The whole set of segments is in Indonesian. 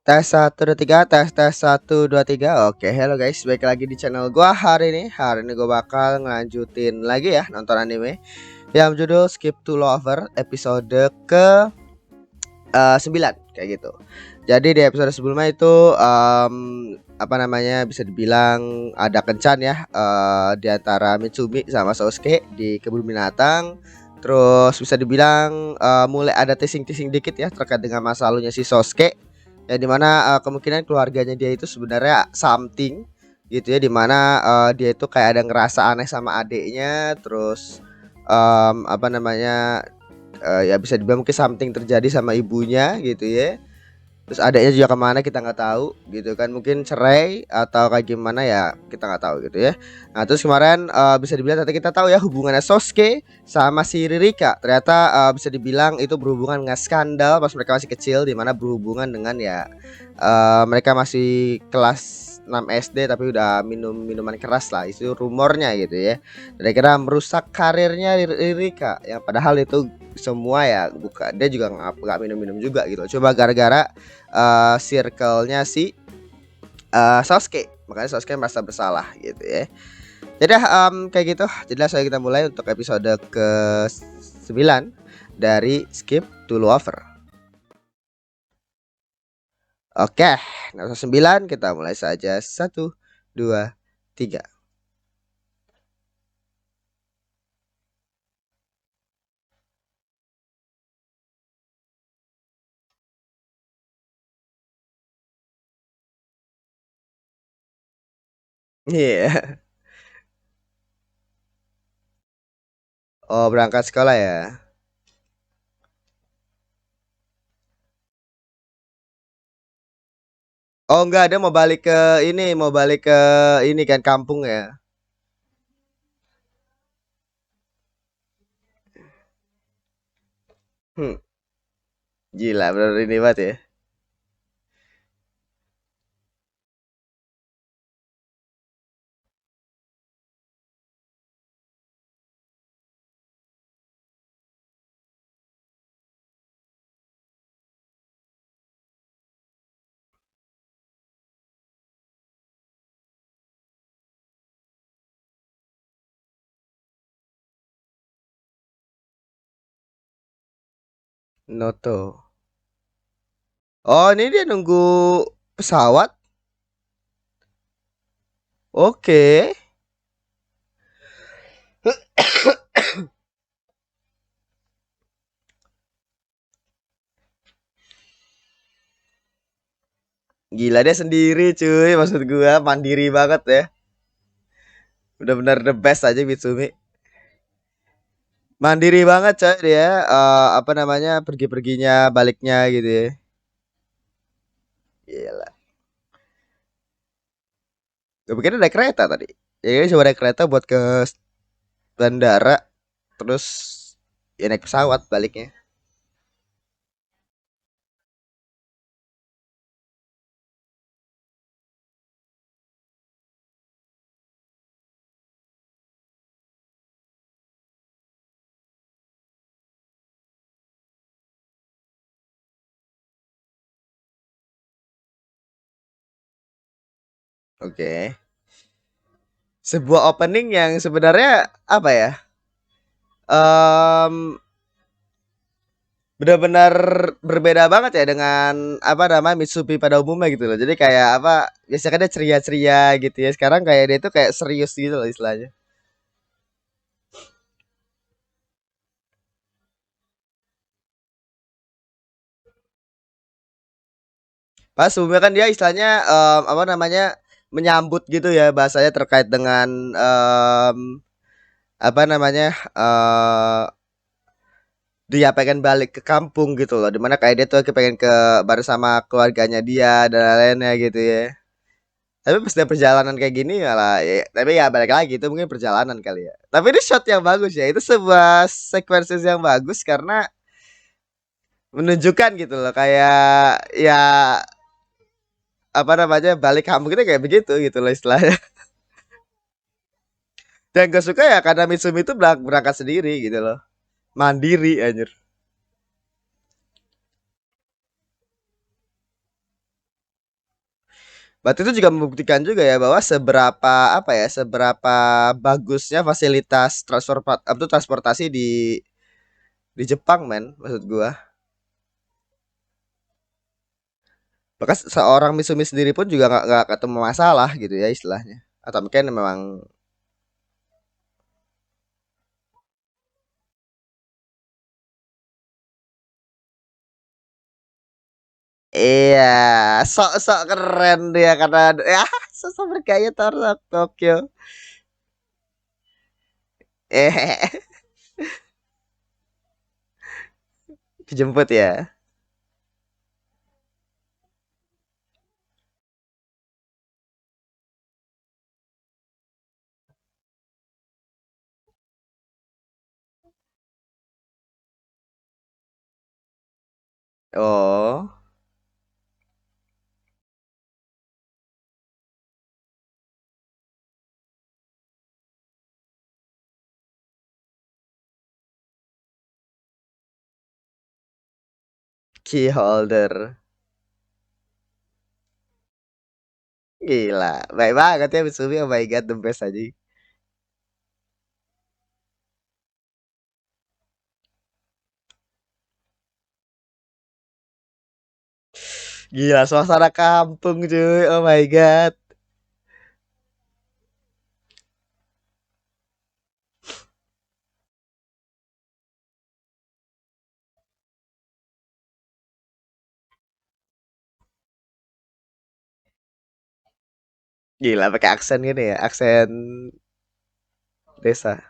Tes 1 2 3, tes 1 2 3. Oke, hello guys, balik lagi di channel gua hari ini. Hari ini gua bakal ngelanjutin lagi ya nonton anime yang judul Skip to Lover episode ke 9 kayak gitu. Jadi di episode sebelumnya itu apa namanya bisa dibilang ada kencan ya di antara Mitsumi sama Sosuke di kebun binatang. Terus bisa dibilang mulai ada teasing-teasing dikit ya terkait dengan masa lalunya si Sosuke. Ya dimana kemungkinan keluarganya dia itu sebenarnya something gitu ya, dimana dia itu kayak ada ngerasa aneh sama adiknya. Terus apa namanya ya bisa dibilang mungkin something terjadi sama ibunya gitu ya. Terus adiknya juga kemana kita nggak tahu gitu kan, mungkin cerai atau kayak gimana ya kita nggak tahu gitu ya. Nah terus kemarin bisa dibilang ternyata kita tahu ya hubungannya Sosuke sama si Ririka ternyata bisa dibilang itu berhubungan dengan skandal pas mereka masih kecil, dimana berhubungan dengan ya mereka masih kelas 6 SD tapi udah minum minuman keras lah, itu rumornya gitu ya. Dan kira merusak karirnya Ririka yang padahal itu semua ya bukan, dia juga nggak minum-minum juga gitu. Coba gara-gara circle-nya si Sasuke, makanya Sasuke merasa bersalah gitu ya. Jadi kayak gitu. Jadi langsung kita mulai untuk episode ke 9 dari Skip to Lover. Oke, episode 9 kita mulai saja. 1 2 3. Iya. Oh, berangkat sekolah ya. Oh enggak, dia mau balik ke ini, mau balik ke ini kan kampung ya. Hmm, gila bener ini banget ya. Noto. Oh, ini dia nunggu pesawat. Oke. Gila dia sendiri cuy, maksud gua mandiri banget ya. Udah benar the best aja Mitsumi. Mandiri banget coy dia, apa namanya pergi-perginya baliknya gitu ya. Gila. Gue pikir ada kereta tadi. Ya coba ada kereta buat ke bandara, terus ya naik pesawat baliknya. Oke. Sebuah opening yang sebenarnya apa ya? Em Benar-benar berbeda banget ya dengan apa namanya Mitsubi pada umumnya gitu loh. Jadi kayak apa, biasanya kan dia ceria-ceria gitu ya. Sekarang kayak dia tuh kayak serius gitu loh istilahnya. Pas sebelumnya kan dia istilahnya apa namanya menyambut gitu ya, bahasanya terkait dengan apa namanya dia pengen balik ke kampung gitu loh. Dimana kayak dia tuh pengen ke bareng sama keluarganya dia dan lain-lainnya gitu ya. Tapi pas dia perjalanan kayak gini malah ya, tapi ya balik lagi itu mungkin perjalanan kali ya. Tapi ini shot yang bagus ya. Itu sebuah sequences yang bagus karena menunjukkan gitu loh kayak ya apa namanya balik kampung kita kayak begitu gitu loh istilahnya. Yang gue suka ya karena Mitsumi itu berangkat sendiri gitu loh. Mandiri anjir. Berarti itu juga membuktikan juga ya bahwa seberapa apa ya, seberapa bagusnya fasilitas transportasi di Jepang men maksud gua. Bahkan seorang Misumi sendiri pun juga nggak ketemu masalah gitu ya istilahnya. Atau mungkin memang iya, sok-sok keren dia karena ya sosok bergaya Tokyo. Eh, dijemput ya. Oh, key holder. Gila, baik banget ya Misumi. Oh my god, the best aja. Gila, suasana kampung cuy. Oh my god. Gila, pakai aksen gini ya, aksen desa.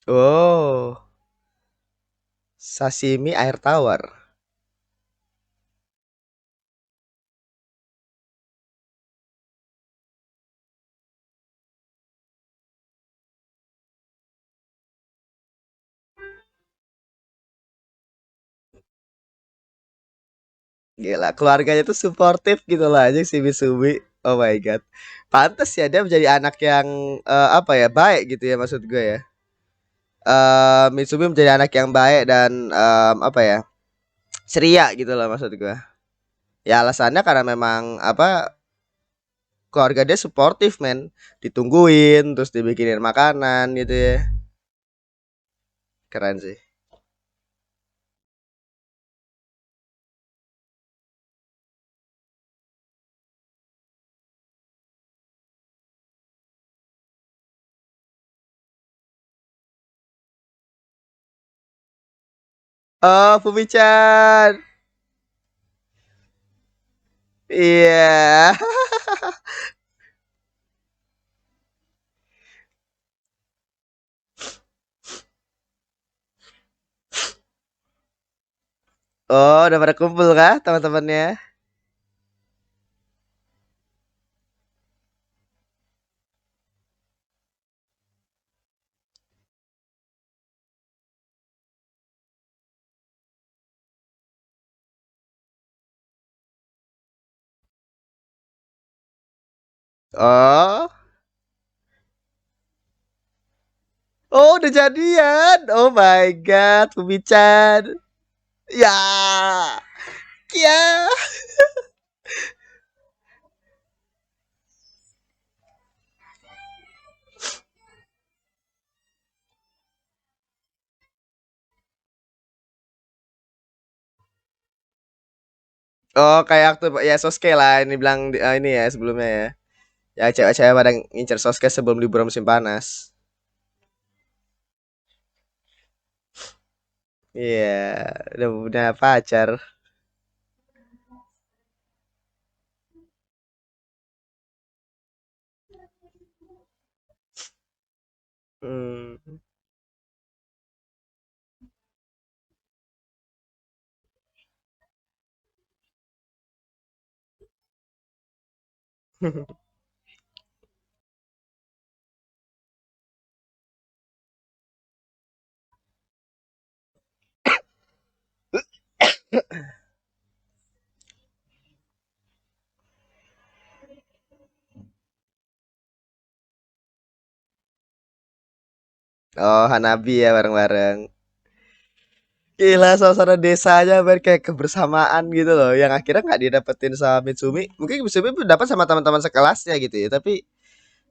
Oh, sashimi air tawar. Gila, keluarganya tuh suportif gitu lah aja si Misumi. Oh my god. Pantes ya dia menjadi anak yang apa ya, baik gitu ya maksud gue ya. Mitsumi menjadi anak yang baik dan apa ya, ceria gitu loh maksud gue. Ya alasannya karena memang apa, keluarga dia suportif men, ditungguin terus dibikinin makanan gitu ya. Keren sih. Oh, Fumi-chan. Iya. Oh, udah pada kumpul kah teman-temannya? Oh. Oh, udah jadian. Oh my god, Fumi-chan. Ya. Ya. Oh, kayak waktu ya Soske lah ini bilang ini ya sebelumnya ya. Ya cewek-cewek pada ngincer Soske sebelum liburan musim panas. Iya, udah punya pacar. Hmm. Oh, Hanabi ya bareng-bareng. Gila suasana desanya kayak kebersamaan gitu loh yang akhirnya nggak didapetin sama Mitsumi. Mungkin Mitsumi pun dapat sama teman-teman sekelasnya gitu ya. Tapi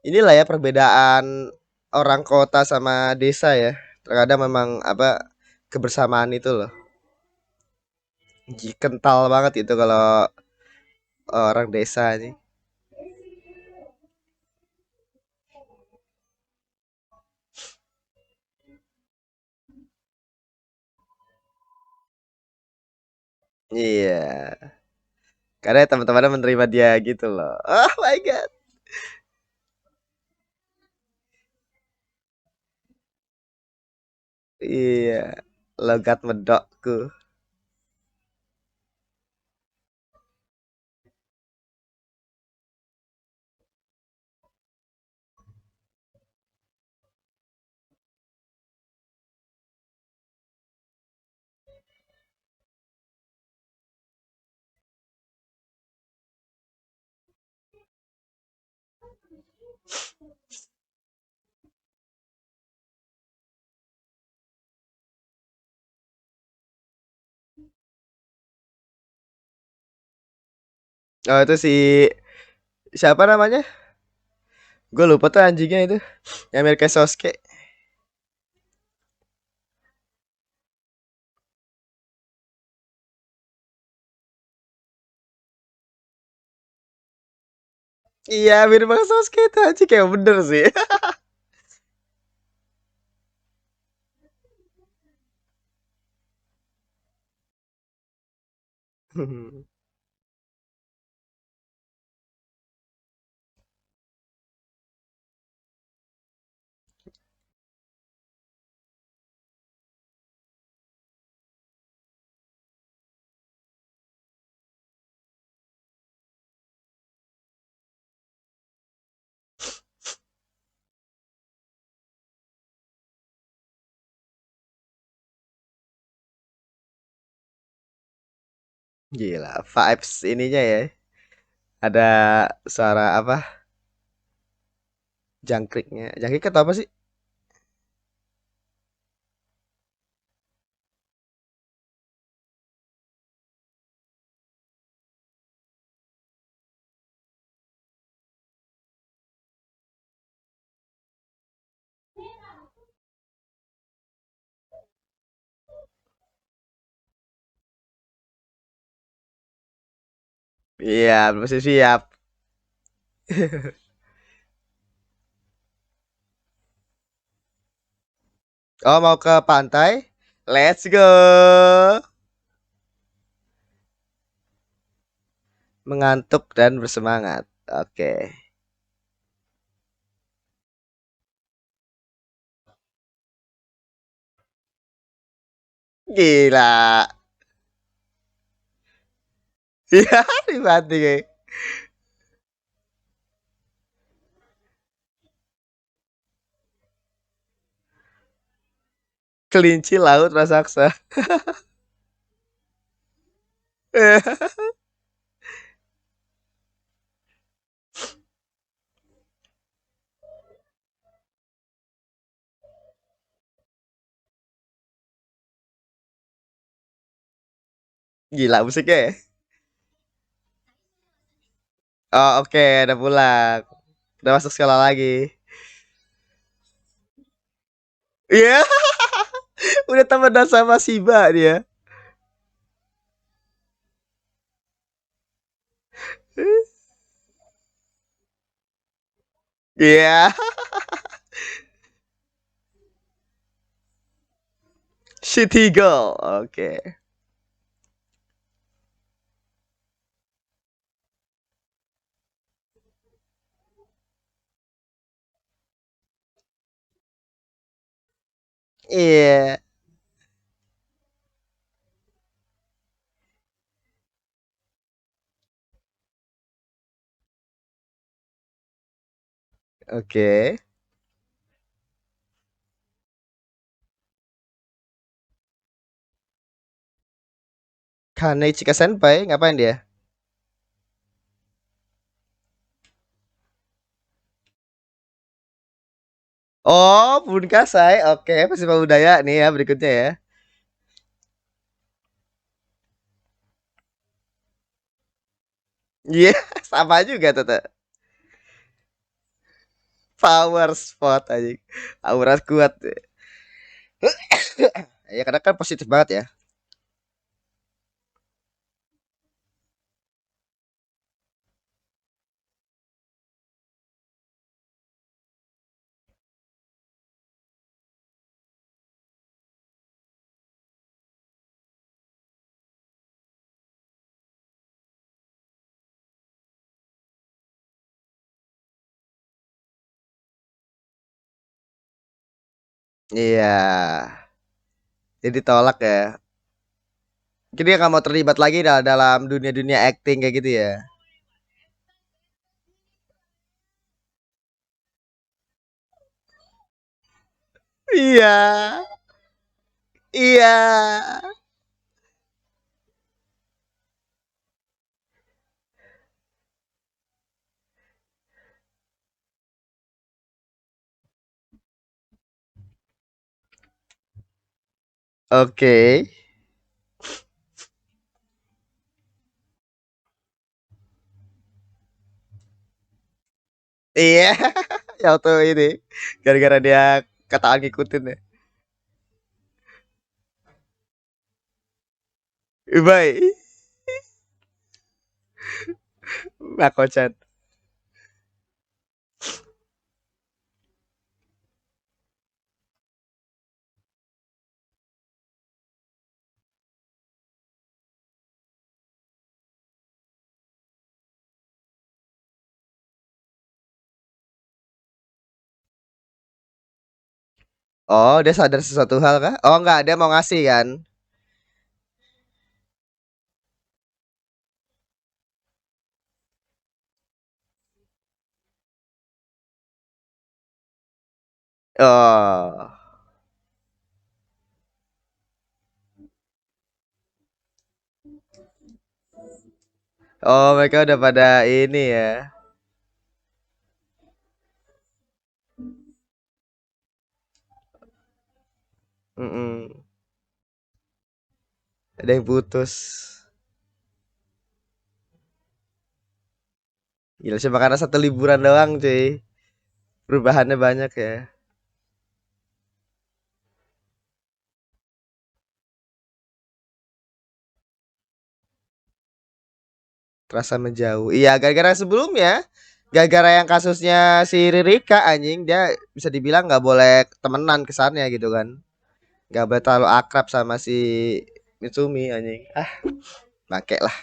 inilah ya perbedaan orang kota sama desa ya. Terkadang memang apa kebersamaan itu loh. Kental banget itu kalau orang desa nih. Iya. Karena teman-temannya menerima dia gitu loh. Oh my god. Iya. Logat medokku. Oh itu si siapa namanya? Gue lupa tuh anjingnya itu. Yang mirip kayak Soske. Iya mirip banget Soske itu anjing kayak bener sih. Gila vibes ininya ya. Ada suara apa? Jangkriknya. Jangkrik atau apa sih? Iya, masih siap. Oh, mau ke pantai? Let's go. Mengantuk dan bersemangat. Oke. Gila. Iya, mati kayak. Kelinci laut raksasa. Gila musiknya ya. Oh, oke, udah pulang. Udah masuk sekolah lagi. Iya, udah temenan sama Siba dia. Iya, City Girl. Oke. Iya. Oke. Kane Chika Senpai ngapain dia? Oh, Bunkasai. Oke, Festival Budaya nih ya berikutnya ya. Iya, sama juga tuh. Power spot aja. Aura kuat. Ya karena kan positif banget ya. Iya. Jadi tolak ya. Jadi dia nggak mau terlibat lagi dalam dunia-dunia acting kayak gitu ya. Iya. Iya. Oke. Iya. Ya tuh ini. Gara-gara dia kata ngikutin ya. Baik. Mako-chan. Oh, dia sadar sesuatu hal kah? Oh, enggak, dia mau ngasih kan? Oh. Oh, mereka udah pada ini ya. Mm-mm. Ada yang putus. Gila sih karena satu liburan doang, cuy. Perubahannya banyak ya. Terasa menjauh. Iya, gara-gara sebelumnya, gara-gara yang kasusnya si Ririka anjing, dia bisa dibilang nggak boleh temenan kesannya gitu kan. Nggak boleh terlalu akrab sama si Mitsumi anjing. Ah, bangke lah.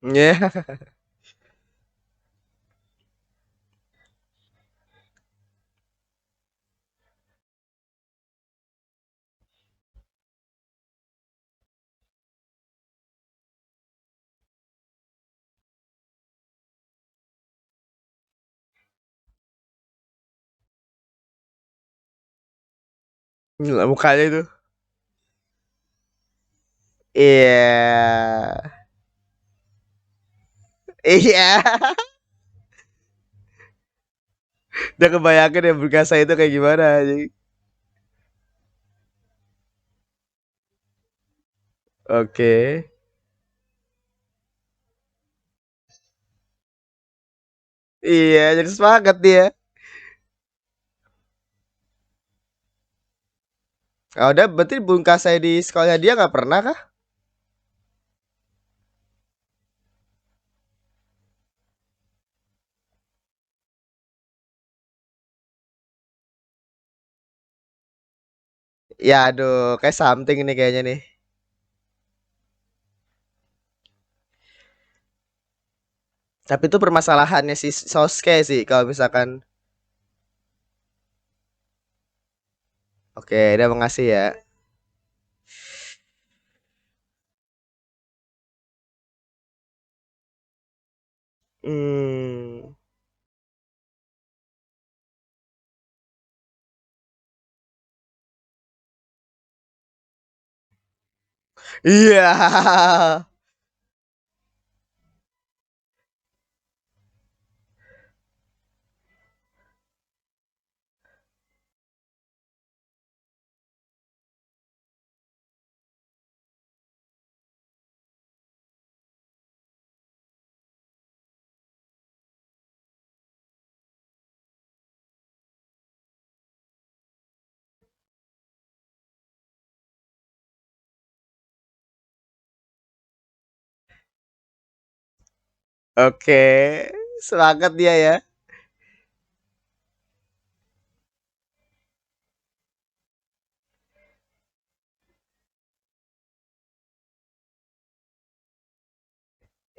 Iya. Gila, mukanya itu. Iya. Iya. Udah kebayangin ya berkasa itu kayak gimana anjing. Oke. Iya, jadi semangat dia. Oh, udah berarti Bung Kasai di sekolahnya dia nggak pernah kah? Ya aduh, kayak something ini kayaknya nih. Tapi itu permasalahannya si Soske sih kalau misalkan oke, dia mengasih ya. Hmm. Iya. Oke. Semangat dia ya.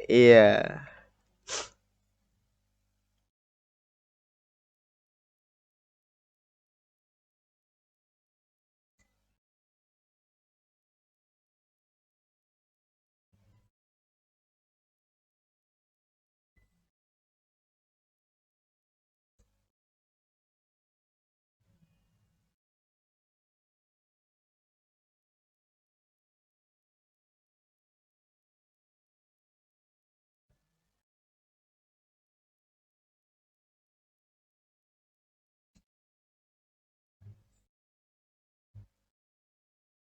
Iya.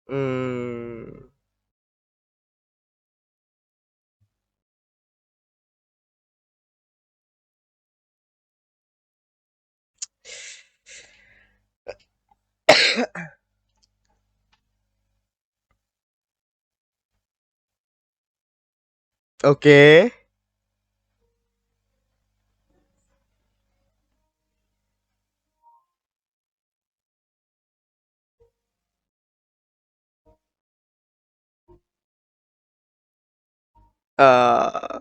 Hmm. Oke. Eh,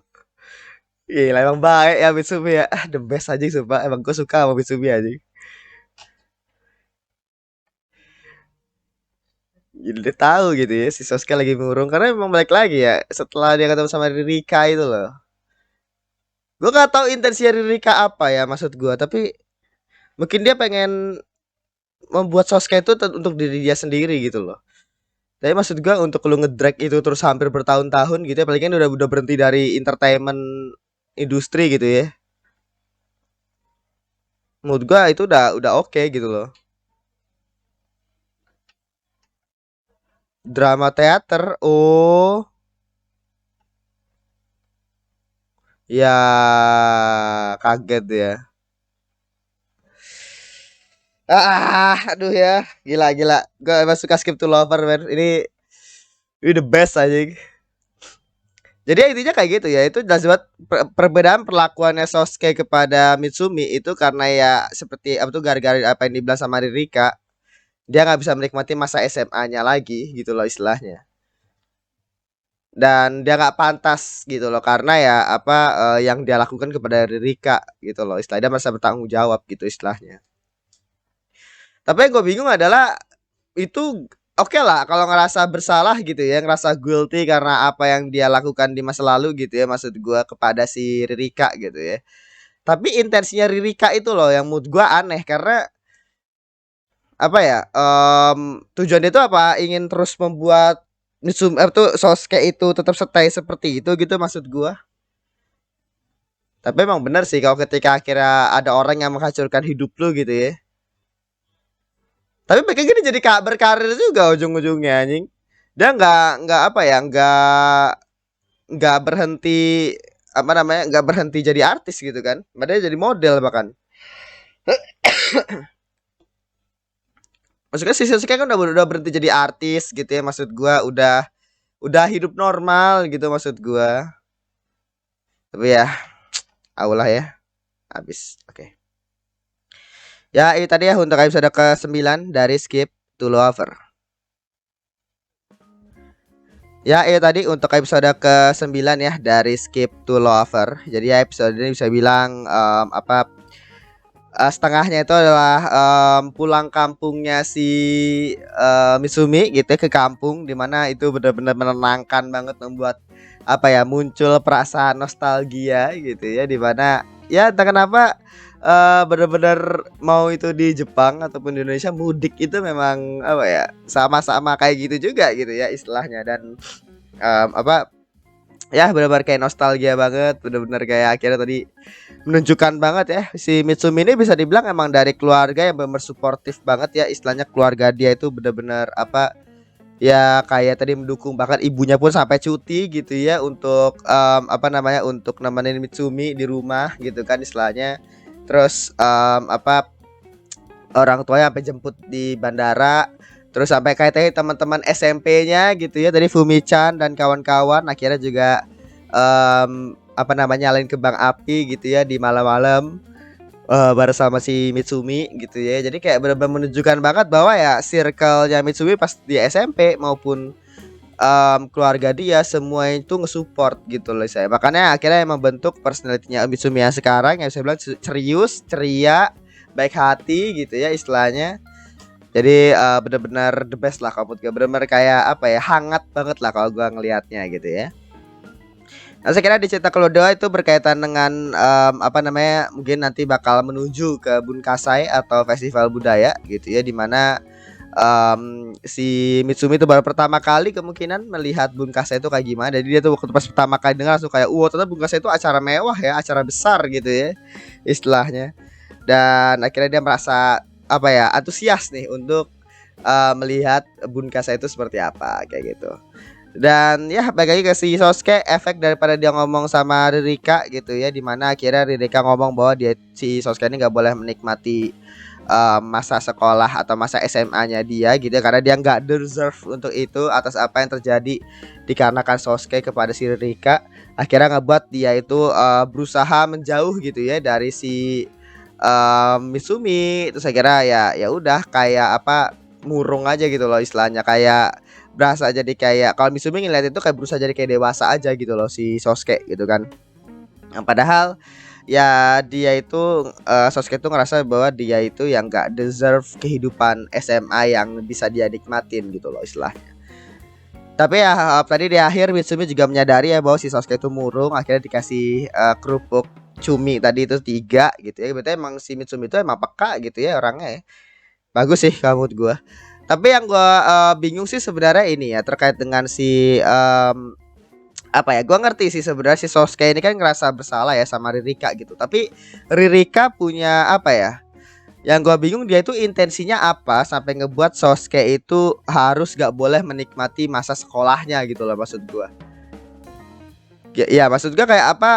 gila emang baik ya Mitsumi ya. Ah, the best aja sumpah. Emang gue suka sama Mitsumi aja. Jadi dia tahu gitu ya si Sasuke lagi murung karena emang balik lagi ya setelah dia ketemu sama Rika itu loh. Gue gak tahu intensi Rika apa ya maksud gue, tapi mungkin dia pengen membuat Sasuke itu untuk diri dia sendiri gitu loh. Tapi maksud gue untuk lu ngedrag itu terus hampir bertahun-tahun gitu ya, paling kan udah berhenti dari entertainment industri gitu ya. Menurut gue itu udah oke gitu loh. Drama teater, oh ya kaget ya. Aduh ya, gila gila. Gue emang suka Skip to Lover man. Ini the best aja. Jadi intinya kayak gitu ya. Itu jelas banget perbedaan perlakuannya Sosuke kepada Mitsumi itu karena ya seperti apa tuh gara-gara apa yang dibilang sama Ririka. Dia nggak bisa menikmati masa SMA-nya lagi gitu loh istilahnya. Dan dia nggak pantas gitu loh karena ya apa yang dia lakukan kepada Ririka gitu loh. Istilahnya dia merasa bertanggung jawab gitu istilahnya. Tapi yang gue bingung adalah itu oke lah kalau ngerasa bersalah gitu ya, ngerasa guilty karena apa yang dia lakukan di masa lalu gitu ya, maksud gua kepada si Ririka gitu ya. Tapi intensinya Ririka itu loh yang mood gua aneh karena apa ya? Tujuan itu apa? Ingin terus membuat Mitsum tuh Sosuke itu tetap stay seperti itu gitu maksud gua. Tapi emang benar sih kalau ketika akhirnya ada orang yang menghancurkan hidup lu gitu ya. Tapi mereka gini jadi berkarir juga ujung-ujungnya anjing. Dia nggak apa ya nggak berhenti apa namanya nggak berhenti jadi artis gitu kan. Dia jadi model bahkan. maksudnya si Sasuke kan udah berhenti jadi artis gitu ya, maksud gua udah hidup normal gitu maksud gua. Tapi ya, Allah ya, habis. Oke. Ya, ini tadi ya untuk episode ke-9 dari Skip to Lover. Ya, itu tadi untuk episode ke-9 ya dari Skip to Lover. Jadi ya episode ini bisa bilang setengahnya itu adalah pulang kampungnya si Mitsumi gitu ya, ke kampung, dimana itu benar-benar menenangkan banget, membuat apa ya, muncul perasaan nostalgia gitu ya, dimana ya entah kenapa benar-benar mau itu di Jepang ataupun di Indonesia, mudik itu memang apa ya, sama-sama kayak gitu juga gitu ya istilahnya. Dan apa ya, benar-benar kayak nostalgia banget, benar-benar kayak akhirnya tadi menunjukkan banget ya si Mitsumi ini bisa dibilang emang dari keluarga yang benar suportif banget ya, istilahnya keluarga dia itu benar-benar apa ya, kayak tadi mendukung, bahkan ibunya pun sampai cuti gitu ya untuk apa namanya, untuk nemenin Mitsumi di rumah gitu kan istilahnya. Terus apa, orang tuanya sampai jemput di bandara. Terus sampai kayak tadi teman-teman SMP-nya gitu ya, dari Fumi-chan dan kawan-kawan akhirnya juga apa namanya, nyalain kembang api gitu ya di malam-malam bareng sama si Mitsumi gitu ya. Jadi kayak benar-benar menunjukkan banget bahwa ya circle-nya Mitsumi pas di SMP maupun keluarga dia semua itu nge-support gitu loh saya. Makanya akhirnya emang bentuk personality-nya Mitsumi yang sekarang yang saya bilang serius, ceria, baik hati gitu ya istilahnya. Jadi benar-benar the best lah kalau menurut gue, benar-benar kayak apa ya, hangat banget lah kalau gua ngelihatnya gitu ya. Nah, saya kira di cerita kedua itu berkaitan dengan apa namanya, mungkin nanti bakal menuju ke Bunkasai atau festival budaya gitu ya, dimana si Mitsumi itu baru pertama kali kemungkinan melihat Bunkasai itu kayak gimana. Jadi dia tuh waktu pas pertama kali dengar langsung kayak, wow, ternyata Bunkasai itu acara mewah ya, acara besar gitu ya istilahnya. Dan akhirnya dia merasa apa ya, antusias nih untuk melihat Bunkasai itu seperti apa kayak gitu. Dan ya balik lagi ke si Sosuke, efek daripada dia ngomong sama Ririka gitu ya, dimana akhirnya Ririka ngomong bahwa dia, si Sosuke ini nggak boleh menikmati masa sekolah atau masa SMA-nya dia gitu ya, karena dia nggak deserve untuk itu atas apa yang terjadi dikarenakan Sosuke kepada si Ririka. Akhirnya ngebuat dia itu berusaha menjauh gitu ya dari si Mitsumi. Terus saya kira ya udah kayak apa, murung aja gitu loh istilahnya, kayak berasa jadi kayak, kalau Mitsumi ngeliat itu kayak berusaha jadi kayak dewasa aja gitu loh si Sosuke gitu kan. Yang padahal ya dia itu Sosuke itu ngerasa bahwa dia itu yang gak deserve kehidupan SMA yang bisa dia nikmatin gitu loh istilahnya. Tapi ya tadi di akhir Mitsumi juga menyadari ya bahwa si Sosuke itu murung, akhirnya dikasih kerupuk cumi tadi itu 3 gitu ya. Berarti emang si Mitsumi itu emang peka gitu ya orangnya ya. Bagus sih kamu gua. Tapi yang gua bingung sih sebenarnya ini ya, terkait dengan si apa ya, gua ngerti sih sebenarnya si Sosuke ini kan ngerasa bersalah ya sama Ririka gitu. Tapi Ririka punya apa ya, yang gua bingung dia itu intensinya apa sampai ngebuat Sosuke itu harus gak boleh menikmati masa sekolahnya gitu loh maksud gua. Ya maksud gua kayak apa,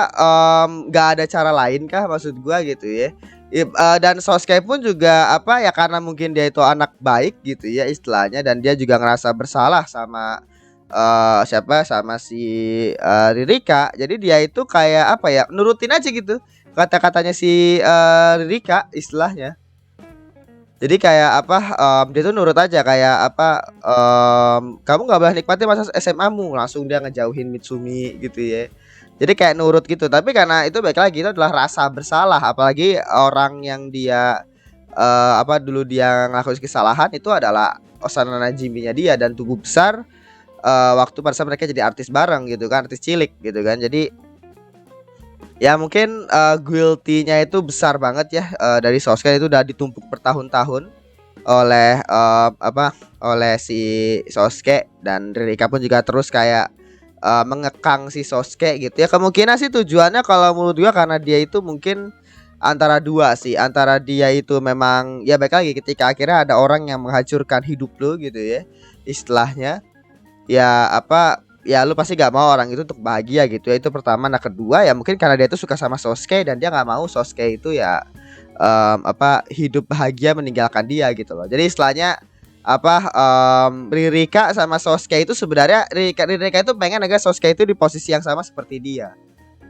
gak ada cara lain kah maksud gua gitu ya. Dan Sosuke pun juga apa ya, karena mungkin dia itu anak baik gitu ya istilahnya, dan dia juga ngerasa bersalah sama siapa, sama si Ririka. Jadi dia itu kayak apa ya, nurutin aja gitu kata-katanya si Ririka istilahnya. Jadi kayak apa, dia tuh nurut aja kayak apa, kamu nggak boleh nikmati masa SMA-mu, langsung dia ngejauhin Mitsumi gitu ya. Jadi kayak nurut gitu. Tapi karena itu balik lagi, itu adalah rasa bersalah, apalagi orang yang dia apa dulu dia ngelakuin kesalahan itu adalah Osana Najiminya dia dan tubuh besar waktu pada saat mereka jadi artis bareng gitu kan, artis cilik gitu kan. Jadi ya mungkin guilty-nya itu besar banget ya, dari Sosuke itu udah ditumpuk bertahun-tahun oleh apa, oleh si Sosuke, dan Ririka pun juga terus kayak mengekang si Sosuke gitu ya. Kemungkinan sih tujuannya kalau menurut gua karena dia itu mungkin antara dua sih, antara dia itu memang ya baik lagi ketika akhirnya ada orang yang menghancurkan hidup lu gitu ya istilahnya. Ya apa, ya lu pasti gak mau orang itu untuk bahagia gitu ya, itu pertama. Nah kedua ya mungkin karena dia itu suka sama Sosuke dan dia gak mau Sosuke itu ya apa, hidup bahagia meninggalkan dia gitu loh. Jadi istilahnya apa Ririka sama Sosuke itu sebenarnya Ririka itu pengen agar Sosuke itu di posisi yang sama seperti dia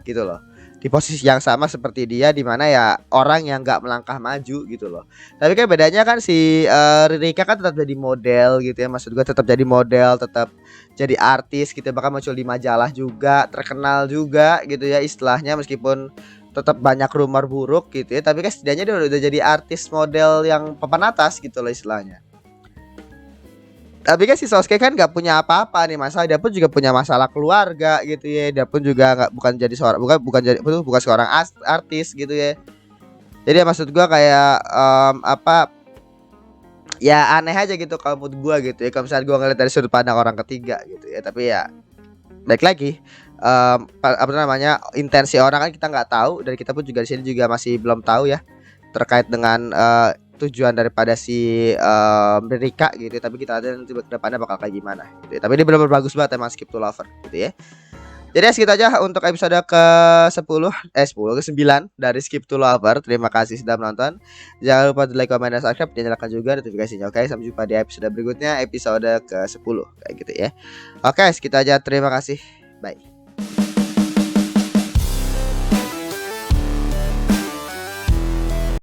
gitu loh, di posisi yang sama seperti dia, di mana ya orang yang nggak melangkah maju gitu loh. Tapi kan bedanya kan si Rika kan tetap jadi model gitu ya, maksud gue tetap jadi model, tetap jadi artis gitu, bahkan muncul di majalah juga, terkenal juga gitu ya istilahnya, meskipun tetap banyak rumor buruk gitu ya, tapi kan setidaknya dia udah jadi artis model yang papan atas gitu loh istilahnya. Tapi kan si Sosuke kan nggak punya apa-apa nih masalah, dia pun juga punya masalah keluarga gitu ya, dia pun juga nggak, bukan jadi seorang, bukan seorang artis gitu ya. Jadi ya maksud gua kayak apa ya, aneh aja gitu kalau menurut gua gitu ya, kalau misalnya gua ngeliat dari sudut pandang orang ketiga gitu ya. Tapi ya baik lagi, apa namanya, intensi orang kan kita nggak tahu, dan kita pun juga di sini juga masih belum tahu ya terkait dengan tujuan daripada si Rika gitu ya. Tapi kita lihat nanti ke depannya bakal kayak gimana gitu ya. Tapi ini benar-benar bagus banget emang Skip to Lover gitu ya. Jadi ya segitu aja untuk episode ke-10 10 ke-9 dari Skip to Lover. Terima kasih sudah menonton. Jangan lupa di like, comment, dan subscribe, dan nyalakan juga notifikasinya. Oke, sampai jumpa di episode berikutnya, episode ke-10 kayak gitu ya. Oke, segitu aja. Terima kasih. Bye.